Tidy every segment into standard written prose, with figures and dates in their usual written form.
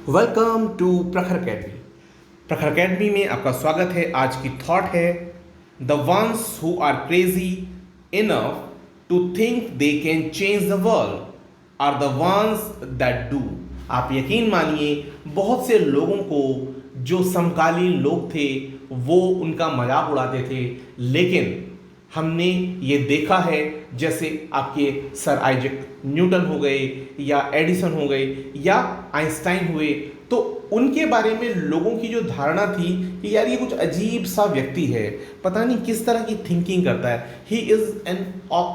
Welcome to Prakhar Academy. Prakhar Academy में आपका स्वागत है। आज की थॉट है the ones who are crazy enough to think they can change the world are the ones that do. आप यकीन मानिए, बहुत से लोगों को जो समकालीन लोग थे वो उनका मजाक उड़ाते थे, लेकिन हमने ये देखा है जैसे आपके सर आइजैक न्यूटन हो गए या एडिसन हो गए या आइंस्टाइन हुए, तो उनके बारे में लोगों की जो धारणा थी कि यार ये कुछ अजीब सा व्यक्ति है, पता नहीं किस तरह की थिंकिंग करता है, he is an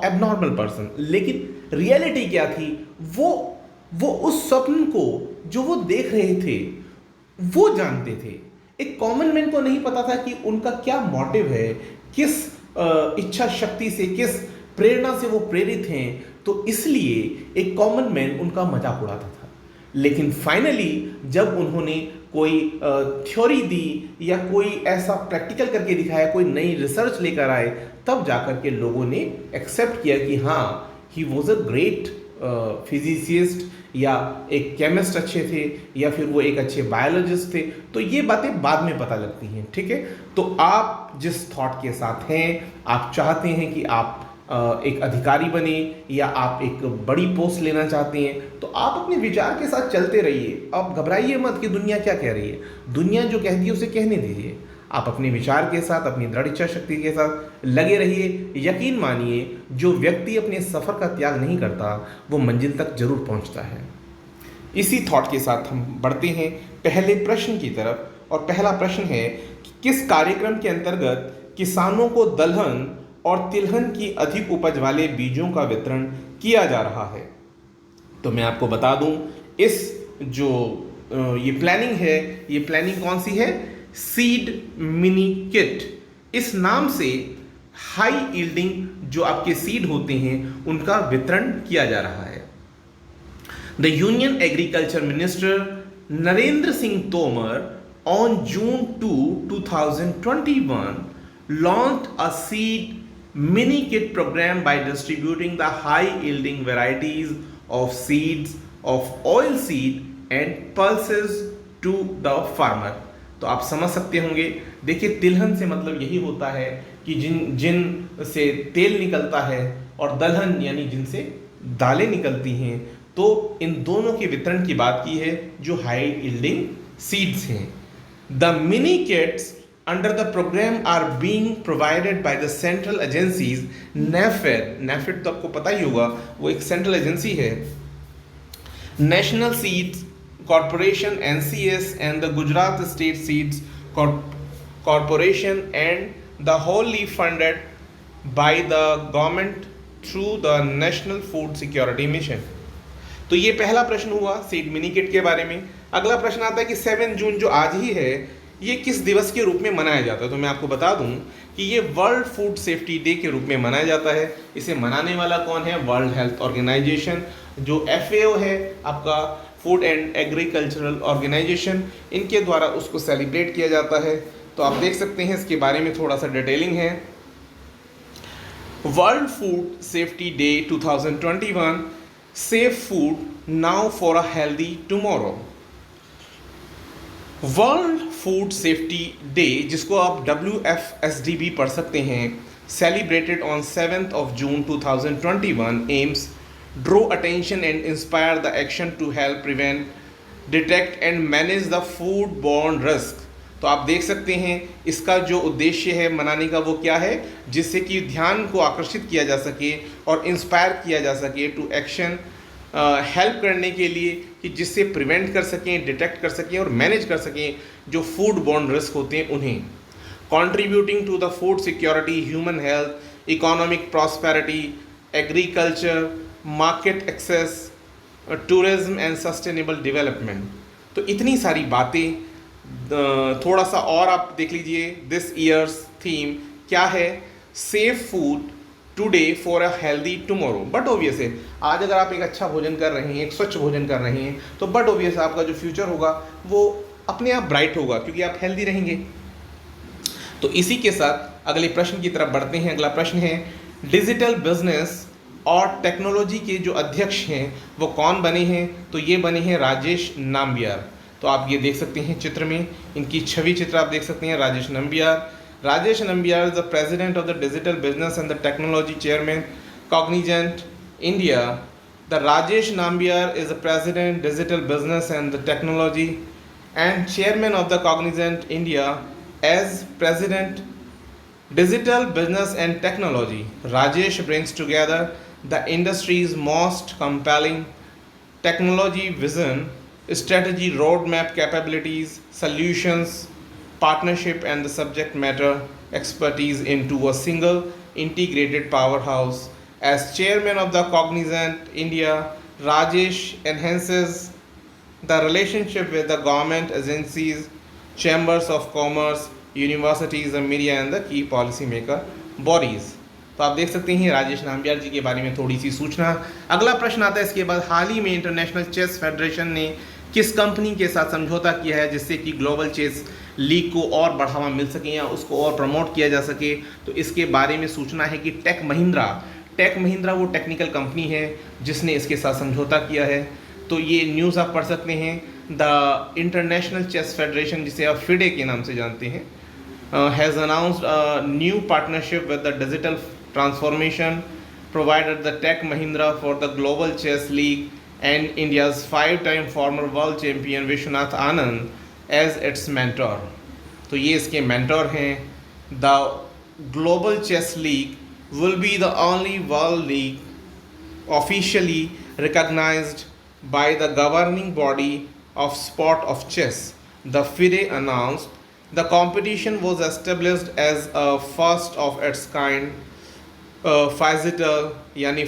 abnormal person. लेकिन रियलिटी क्या थी, वो उस स्वप्न को जो वो देख रहे थे वो जानते थे। एक कॉमन मैन को नहीं पता था कि उनका क्या मोटिव है, किस इच्छा शक्ति से, किस प्रेरणा से वो प्रेरित हैं, तो इसलिए एक कॉमन मैन उनका मजाक उड़ाता था। लेकिन फाइनली जब उन्होंने कोई थ्योरी दी या कोई ऐसा प्रैक्टिकल करके दिखाया, कोई नई रिसर्च लेकर आए, तब जाकर के लोगों ने एक्सेप्ट किया कि हाँ, he was a great physicist, या एक केमिस्ट अच्छे थे, या फिर वो एक अच्छे बायोलॉजिस्ट थे। तो ये बातें बाद में पता लगती हैं, ठीक है। तो आप जिस थॉट के साथ हैं, आप चाहते हैं कि आप एक अधिकारी बने या आप एक बड़ी पोस्ट लेना चाहते हैं, तो आप अपने विचार के साथ चलते रहिए। आप घबराइए मत कि दुनिया क्या कह रही है, दुनिया जो कहती है उसे कहने दीजिए। आप अपने विचार के साथ, अपनी दृढ़ इच्छा शक्ति के साथ लगे रहिए। यकीन मानिए, जो व्यक्ति अपने सफ़र का त्याग नहीं करता वो मंजिल तक जरूर पहुंचता है। इसी थॉट के साथ हम बढ़ते हैं पहले प्रश्न की तरफ, और पहला प्रश्न है कि किस कार्यक्रम के अंतर्गत किसानों को दलहन और तिलहन की अधिक उपज वाले बीजों का वितरण किया जा रहा है। तो मैं आपको बता दूं, इस जो ये प्लानिंग है, ये प्लानिंग कौन सी है? Seed mini kit. इस नाम से हाई यील्डिंग जो आपके सीड होते हैं उनका वितरण किया जा रहा है। The union agriculture minister Narendra Singh Tomar on June 2, 2021 launched a seed mini kit program by distributing the high yielding varieties of seeds of oil seed and pulses to the farmer। तो आप समझ सकते होंगे, देखिए तिलहन से मतलब यही होता है कि जिन से तेल निकलता है, और दलहन यानी जिनसे दालें निकलती हैं। तो इन दोनों के वितरण की बात की है जो हाई यील्डिंग सीड्स हैं। The mini kits under the program are being provided by the central agencies NAFED। NAFED तो आपको पता ही होगा, वो एक सेंट्रल एजेंसी है। National Seeds Corporation NCS and the Gujarat State Seeds Corporation, and the wholly funded by the government through the National Food Security Mission। तो ये पहला प्रश्न हुआ सीड मिनी किट के बारे में। अगला प्रश्न आता है कि 7 जून जो आज ही है, ये किस दिवस के रूप में मनाया जाता है? तो मैं आपको बता दूं कि ये वर्ल्ड फूड सेफ्टी डे के रूप में मनाया जाता है। इसे मनाने वाला कौन है? वर्ल्ड हेल्थ ऑर्गेनाइजेशन, जो FAO है आपका, फूड एंड एग्रीकल्चरल ऑर्गेनाइजेशन, इनके द्वारा उसको सेलिब्रेट किया जाता है। तो आप देख सकते हैं इसके बारे में थोड़ा सा डिटेलिंग है। World Food Safety Day 2021, safe food now for a healthy tomorrow. World Food Safety Day, जिसको आप WFSDB पढ़ सकते हैं, celebrated on 7th of June 2021, aims draw attention and inspire the action to help prevent, detect and manage the food borne risk. तो आप देख सकते हैं इसका जो उद्देश्य है मनाने का वो क्या है, जिससे कि ध्यान को आकर्षित किया जा सके और इंस्पायर किया जा सके टू एक्शन, हेल्प करने के लिए कि जिससे प्रिवेंट कर सकें, डिटेक्ट कर सकें और मैनेज कर सकें जो फूड बॉर्न रिस्क होते हैं उन्हें। Contributing to the food security, human health, economic prosperity, agriculture, market access, tourism and sustainable development. तो इतनी सारी बातें, थोड़ा सा और आप देख लीजिए। दिस ईयर्स थीम क्या है? Safe food today for a healthy tomorrow. But obvious है, आज अगर आप एक अच्छा भोजन कर रहे हैं, एक स्वच्छ भोजन कर रहे हैं, तो बट ऑब्वियस आपका जो फ्यूचर होगा वो अपने आप ब्राइट होगा, क्योंकि आप हेल्दी रहेंगे। तो इसी के साथ अगले प्रश्न की तरफ बढ़ते हैं। अगला प्रश्न है, डिजिटल बिजनेस और टेक्नोलॉजी के जो अध्यक्ष हैं वो कौन बने हैं? तो ये बने हैं राजेश नाम्बियार। तो आप ये देख सकते हैं चित्र में, इनकी छवि चित्र आप देख सकते हैं। Rajesh Nambiar, Rajesh Nambiar is the president of the Digital Business and the Technology Chairman, Cognizant India. The Rajesh Nambiar is the president, Digital Business and the Technology, and chairman of the Cognizant India. As president, Digital Business and Technology, Rajesh brings together the industry's most compelling technology vision, strategy, roadmap capabilities, solutions, partnership, and the subject matter expertise into a single integrated powerhouse. As chairman of the Cognizant India, Rajesh enhances the relationship with the government agencies, chambers of commerce, universities, the media and the key policy maker bodies. तो आप देख सकते हैं राजेश नाम्बियार जी के बारे में थोड़ी सी सूचना। अगला प्रश्न आता है इसके बाद, हाल ही में इंटरनेशनल चेस फेडरेशन ने किस कंपनी के साथ समझौता किया है जिससे कि ग्लोबल चेस लीग को और बढ़ावा मिल सके या उसको और प्रमोट किया जा सके? तो इसके बारे में सूचना है कि टेक महिंद्रा वो टेक्निकल कंपनी है जिसने इसके साथ समझौता किया है। तो ये न्यूज़ आप पढ़ सकते हैं। द इंटरनेशनल चेस फेडरेशन, जिसे आप फिडे के नाम से जानते हैं, has announced a new partnership with the digital transformation provided the Tech Mahindra for the Global Chess League and India's 5-time former world champion Vishwanath Anand as its mentor. तो ये इसके mentor हैं। The Global Chess League will be the only world league officially recognized by the governing body of sport of chess. The FIDE announced the competition was established as a first of its kind physical यानी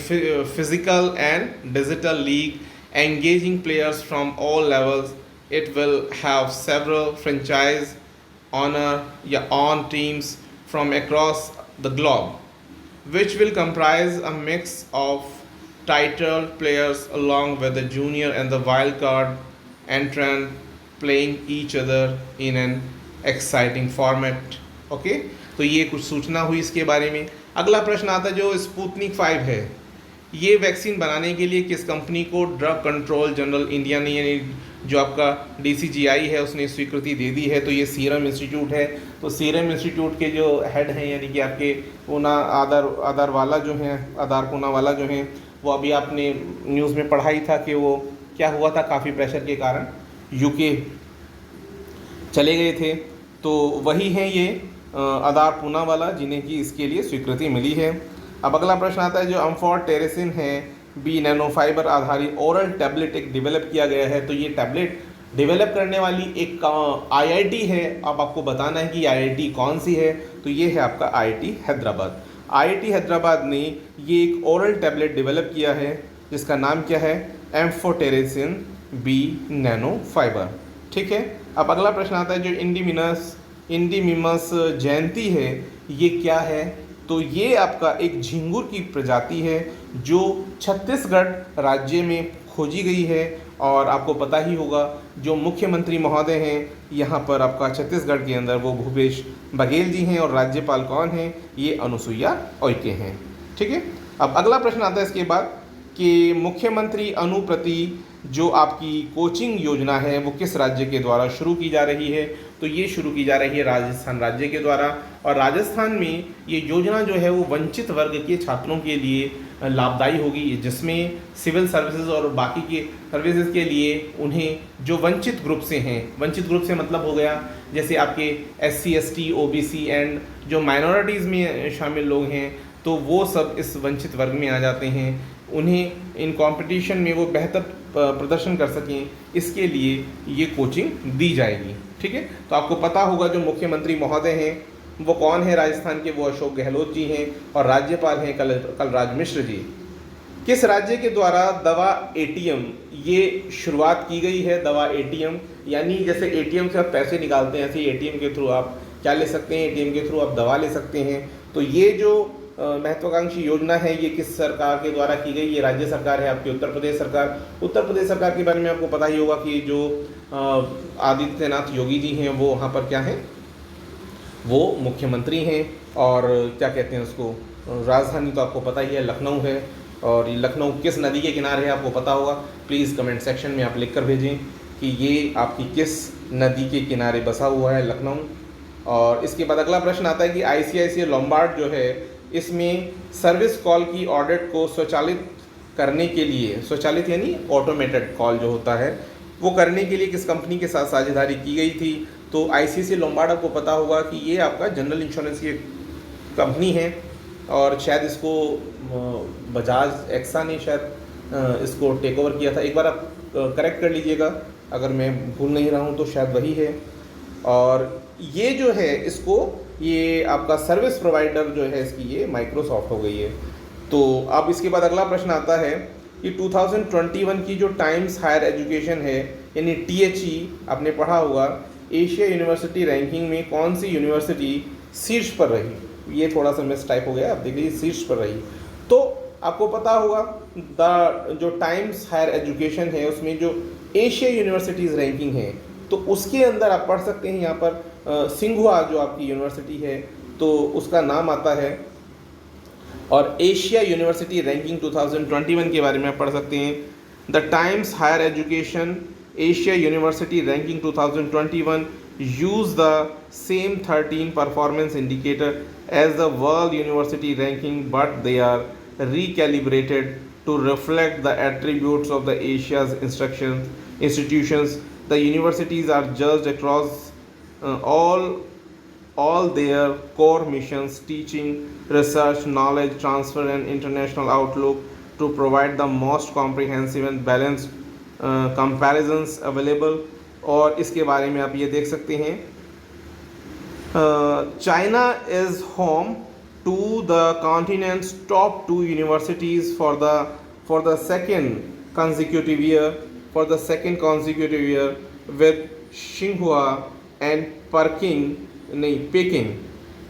physical and digital league engaging players from all levels. It will have several franchise on teams from across the globe, which will comprise a mix of titled players along with the junior and the wild card entrant playing each other in an exciting format. Okay, तो ये कुछ सूचना हुई इसके बारे में। अगला प्रश्न आता है, जो स्पुतनिक 5 है, ये वैक्सीन बनाने के लिए किस कंपनी को ड्रग कंट्रोल जनरल इंडिया ने, यानी जो आपका DCGI है, उसने स्वीकृति दे दी है? तो ये सीरम इंस्टीट्यूट है। तो सीरम इंस्टीट्यूट के जो हेड हैं, यानी कि आपके आधार पूनावाला जो हैं, वो अभी आपने न्यूज़ में पढ़ा ही था कि वो क्या हुआ था, काफ़ी प्रेशर के कारण UK चले गए थे। तो वही हैं ये आधार पूनावाला, जिन्हें की इसके लिए स्वीकृति मिली है। अब अगला प्रश्न आता है, जो एम्फोटेरेसिन है B नैनो फाइबर आधारित ओरल टैबलेट एक डेवलप किया गया है। तो ये टैबलेट डेवलप करने वाली एक IIT है। अब आपको बताना है कि IIT कौन सी है। तो ये है आपका IIT हैदराबाद। IIT हैदराबाद ने ये एक ओरल टैबलेट डेवलप किया है जिसका नाम क्या है, एम्फोटेरेसिन B नैनो फाइबर। ठीक है। अब अगला प्रश्न आता है, जो इंडिमिमस जयंती है, ये क्या है? तो ये आपका एक झिंगुर की प्रजाति है जो छत्तीसगढ़ राज्य में खोजी गई है। और आपको पता ही होगा जो मुख्यमंत्री महोदय हैं यहाँ पर आपका छत्तीसगढ़ के अंदर, वो भूपेश बघेल जी हैं, और राज्यपाल कौन हैं? ये अनुसुईया उइके हैं। ठीक है। अब अगला प्रश्न आता है इसके बाद कि मुख्यमंत्री अनुप्रति जो आपकी कोचिंग योजना है वो किस राज्य के द्वारा शुरू की जा रही है? तो ये शुरू की जा रही है राजस्थान राज्य के द्वारा। और राजस्थान में ये योजना जो है वो वंचित वर्ग के छात्रों के लिए लाभदायी होगी, जिसमें सिविल सर्विसेज और बाकी के सर्विसेज के लिए उन्हें जो वंचित ग्रुप से हैं, वंचित ग्रुप से मतलब हो गया जैसे आपके SC ST OBC एंड जो माइनॉरिटीज़ में शामिल लोग हैं, तो वो सब इस वंचित वर्ग में आ जाते हैं। उन्हें इन कंपटीशन में वो बेहतर प्रदर्शन कर सकें, इसके लिए ये कोचिंग दी जाएगी। ठीक है। तो आपको पता होगा जो मुख्यमंत्री महोदय हैं वो कौन है राजस्थान के? वो अशोक गहलोत जी हैं, और राज्यपाल हैं कलराज मिश्र जी। किस राज्य के द्वारा दवा ATM ये शुरुआत की गई है? दवा ATM यानी जैसे ATM से आप पैसे निकालते हैं, ऐसे ATM के थ्रू आप क्या ले सकते हैं? ATM के थ्रू आप दवा ले सकते हैं। तो ये जो महत्वाकांक्षी योजना है ये किस सरकार के द्वारा की गई? ये राज्य सरकार है आपकी उत्तर प्रदेश सरकार। उत्तर प्रदेश सरकार के बारे में आपको पता ही होगा कि जो आदित्यनाथ योगी जी हैं वो वहाँ पर क्या हैं, वो मुख्यमंत्री हैं। और क्या कहते हैं उसको, राजधानी तो आपको पता ही है लखनऊ है। और ये लखनऊ किस नदी के किनारे है आपको पता होगा? प्लीज़ कमेंट सेक्शन में आप लिख कर भेजें। कि ये आपकी किस नदी के किनारे बसा हुआ है, लखनऊ। और इसके बाद अगला प्रश्न आता है कि ICICI लोम्बार्ड जो है इसमें सर्विस कॉल की ऑडिट को स्वचालित करने के लिए, स्वचालित यानी ऑटोमेटेड कॉल जो होता है वो करने के लिए किस कंपनी के साथ साझेदारी की गई थी? तो ICICI लोम्बार्ड आपको पता होगा कि ये आपका जनरल इंश्योरेंस की कंपनी है और शायद इसको बजाज एक्सा ने शायद इसको टेक ओवर किया था। एक बार आप करेक्ट कर लीजिएगा, अगर मैं भूल नहीं रहा हूँ तो शायद वही है। और ये जो है इसको, ये आपका सर्विस प्रोवाइडर जो है इसकी, ये माइक्रोसॉफ्ट हो गई है। तो अब इसके बाद अगला प्रश्न आता है कि 2021 की जो टाइम्स हायर एजुकेशन है यानी THE आपने पढ़ा होगा, एशिया यूनिवर्सिटी रैंकिंग में कौन सी यूनिवर्सिटी शीर्ष पर रही? ये थोड़ा सा मिस टाइप हो गया, आप देख लीजिए शीर्ष पर रही। तो आपको पता होगा जो टाइम्स हायर एजुकेशन है उसमें जो एशिया यूनिवर्सिटीज़ रैंकिंग है तो उसके अंदर आप पढ़ सकते हैं, यहाँ पर सिंघुआ जो आपकी यूनिवर्सिटी है तो उसका नाम आता है। और एशिया यूनिवर्सिटी रैंकिंग 2021 के बारे में आप पढ़ सकते हैं, the Times Higher Education Asia University ranking 2021 use the same 13 performance indicator as the world university ranking, but they are recalibrated to reflect the attributes of the Asia's institutions. The universities are judged across all their core missions, teaching, research, knowledge transfer and international outlook, to provide the most comprehensive and balanced comparisons available. और इसके बारे में आप ये देख सकते हैं, China is home to the continent's top 2 universities for the second consecutive year with Tsinghua and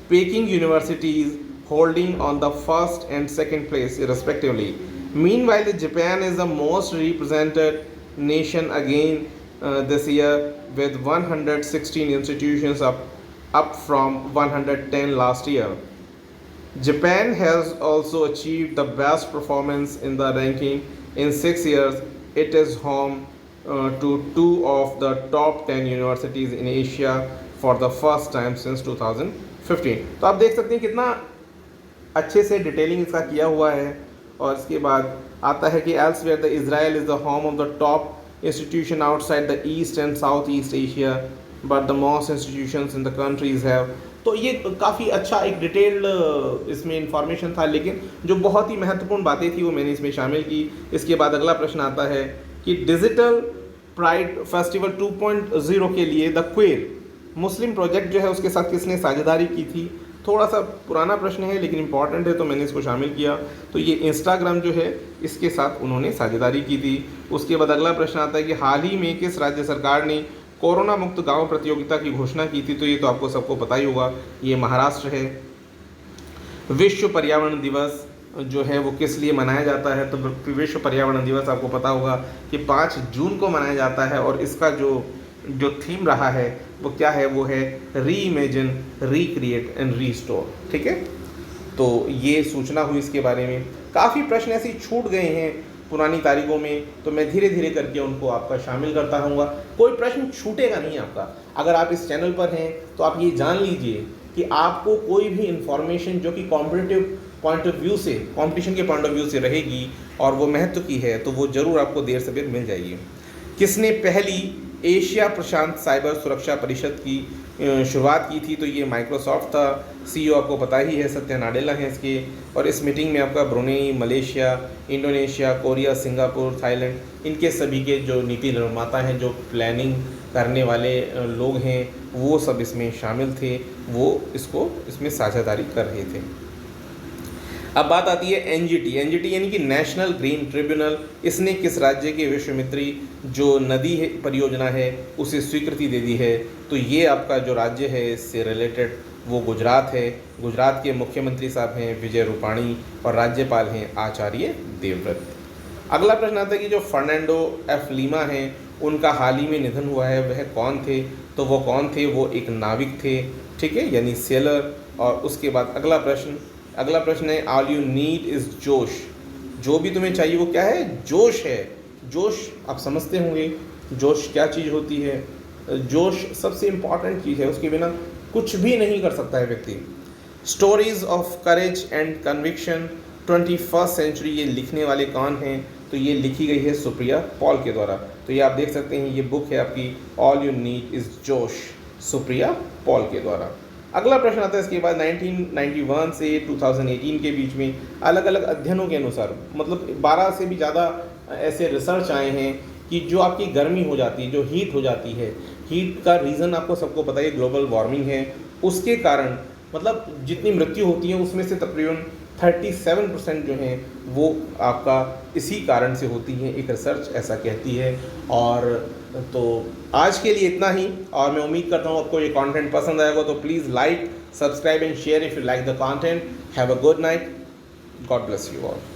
Peking universities holding on the first and second place respectively. Meanwhile, Japan is the most represented nation again this year with 116 institutions, up from 110 last year. Japan has also achieved the best performance in the ranking in 6 years. It is home to 2 of the top 10 universities in Asia for the first time since 2015. तो आप देख सकते हैं कितना अच्छे से detailing इसका किया हुआ है। और इसके बाद आता है कि elsewhere the Israel is the home of the top institution outside the East and Southeast Asia, but the most institutions in the countries have. तो ये काफ़ी अच्छा एक डिटेल्ड इसमें इंफॉर्मेशन था, लेकिन जो बहुत ही महत्वपूर्ण बातें थी वो मैंने इसमें शामिल की। इसके बाद अगला प्रश्न आता है कि डिजिटल प्राइड फेस्टिवल 2.0 के लिए द क्वेर मुस्लिम प्रोजेक्ट जो है उसके साथ किसने साझेदारी की थी? थोड़ा सा पुराना प्रश्न है लेकिन इंपॉर्टेंट है तो मैंने इसको शामिल किया। तो ये इंस्टाग्राम जो है इसके साथ उन्होंने साझेदारी की थी। उसके बाद अगला प्रश्न आता है कि हाल ही में किस राज्य सरकार ने कोरोना मुक्त गांव प्रतियोगिता की घोषणा की थी? तो ये तो आपको सबको पता ही होगा, ये महाराष्ट्र है। विश्व पर्यावरण दिवस जो है वो किस लिए मनाया जाता है? तो विश्व पर्यावरण दिवस आपको पता होगा कि 5 जून को मनाया जाता है और इसका जो थीम रहा है वो क्या है? वो है री इमेजिन, रिक्रिएट एंड रीस्टोर। ठीक है, तो ये सूचना हुई इसके बारे में। काफ़ी प्रश्न ऐसे छूट गए हैं पुरानी तारीखों में, तो मैं धीरे धीरे करके उनको आपका शामिल करता रहूँगा। कोई प्रश्न छूटेगा नहीं आपका। अगर आप इस चैनल पर हैं तो आप ये जान लीजिए कि आपको कोई भी इंफॉर्मेशन जो कि कॉम्पिटिटिव पॉइंट ऑफ व्यू से, कंपटीशन के पॉइंट ऑफ व्यू से रहेगी और वो महत्व की है, तो वो ज़रूर आपको देर से देर मिल जाएगी। किसने पहली एशिया प्रशांत साइबर सुरक्षा परिषद की शुरुआत की थी? तो ये माइक्रोसॉफ्ट था। CEO आपको पता ही है, सत्या नाडेला हैं इसके। और इस मीटिंग में आपका Brunei, Malaysia, Indonesia, Korea, Singapore, Thailand, इनके सभी के जो नीति निर्माता हैं, जो प्लानिंग करने वाले लोग हैं, वो सब इसमें शामिल थे, वो इसमें साझेदारी कर रहे थे। अब बात आती है NGT यानी कि नेशनल ग्रीन ट्रिब्यूनल। इसने किस राज्य के विश्वामित्री जो नदी है परियोजना है उसे स्वीकृति दे दी है? तो ये आपका जो राज्य है इससे रिलेटेड वो गुजरात है। गुजरात के मुख्यमंत्री साहब हैं विजय रूपाणी और राज्यपाल हैं आचार्य देवव्रत। अगला प्रश्न आता है कि जो फर्नांडो F लीमा हैं उनका हाल ही में निधन हुआ है, वह कौन थे? तो वो कौन थे? वो एक नाविक थे, ठीक है, यानी सेलर। और उसके बाद अगला प्रश्न है ऑल यू नीड इज़ जोश। जो भी तुम्हें चाहिए वो क्या है? जोश है। जोश आप समझते होंगे जोश क्या चीज़ होती है? जोश सबसे इम्पॉर्टेंट चीज़ है, उसके बिना कुछ भी नहीं कर सकता है व्यक्ति। Stories of courage and conviction 21st century, ये लिखने वाले कौन हैं? तो ये लिखी गई है सुप्रिया पॉल के द्वारा। तो ये आप देख सकते हैं, ये बुक है आपकी ऑल यू नीड इज़ जोश, सुप्रिया पॉल के द्वारा। अगला प्रश्न आता है इसके बाद 1991 से 2018 के बीच में अलग अलग अध्ययनों के अनुसार, मतलब 12 से भी ज़्यादा ऐसे रिसर्च आए हैं कि जो आपकी गर्मी हो जाती है, जो हीट हो जाती है, हीट का रीज़न आपको सबको पता है ग्लोबल वार्मिंग है। उसके कारण मतलब जितनी मृत्यु होती है उसमें से तकरीबन 37% जो हैं वो आपका इसी कारण से होती हैं, एक रिसर्च ऐसा कहती है। और तो आज के लिए इतना ही, और मैं उम्मीद करता हूँ आपको ये कंटेंट पसंद आएगा। तो please like, subscribe and share if you like the content. Have a good night, God bless you all.